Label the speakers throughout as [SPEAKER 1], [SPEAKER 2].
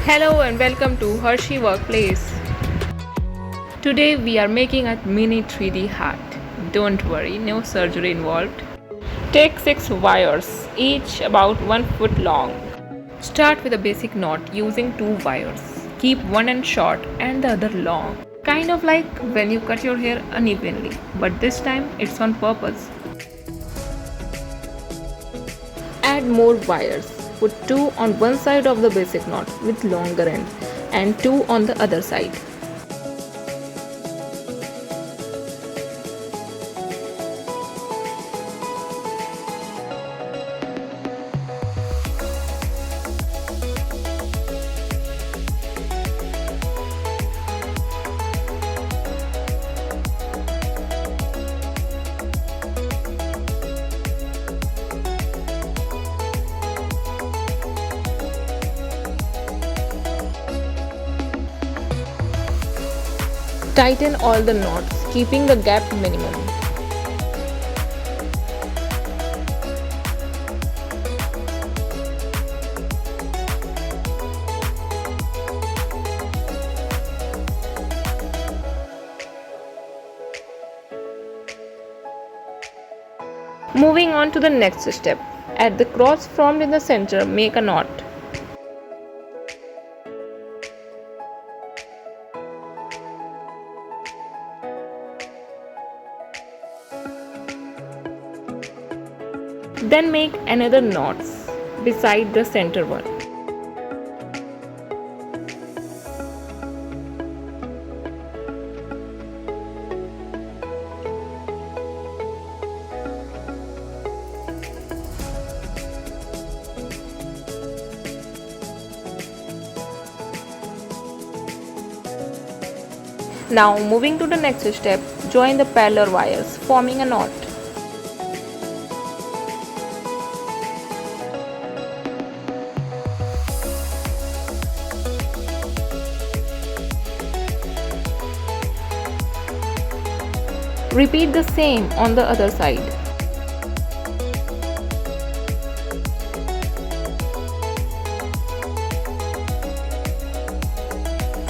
[SPEAKER 1] Hello and welcome to Hershey Workplace. Today we are making a mini 3D heart. Don't worry, no surgery involved. Take 6 wires, each about 1 foot long. Start with a basic knot using 2 wires. Keep one end short and the other long. Kind of like when you cut your hair unevenly, but this time it's on purpose. Add more wires. Put 2 on one side of the basic knot with longer end and 2 on the other side. Tighten all the knots, keeping the gap minimum. Moving on to the next step. At the cross formed in the center, make a knot. Then make another knot beside the center one. Now moving to the next step, join the parallel wires, forming a knot. Repeat the same on the other side.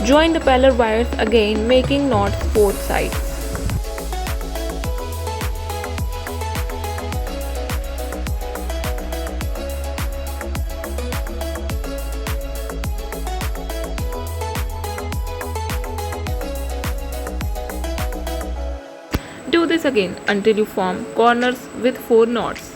[SPEAKER 1] Join the parallel wires again, making knots both sides. Do this again until you form corners with 4 knots.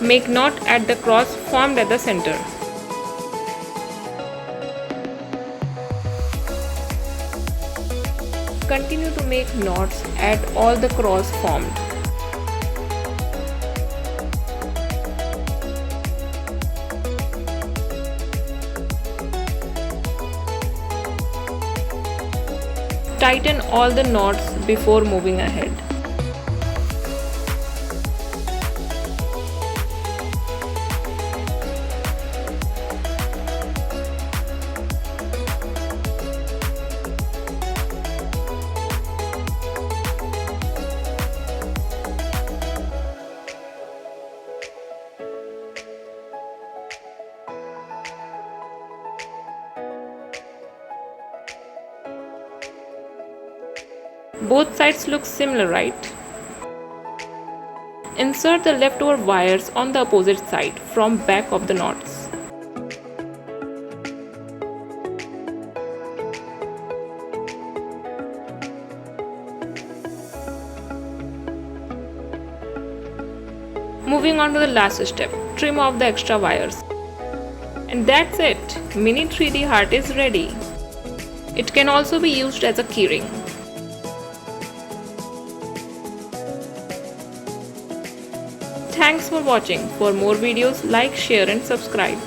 [SPEAKER 1] Make knot at the cross formed at the center. Continue to make knots at all the cross formed. Tighten all the knots before moving ahead. Both sides look similar, right? Insert the leftover wires on the opposite side from back of the knots. Moving on to the last step, trim off the extra wires. And that's it, mini 3D heart is ready. It can also be used as a keyring. Thanks for watching. For more videos, like, share and subscribe.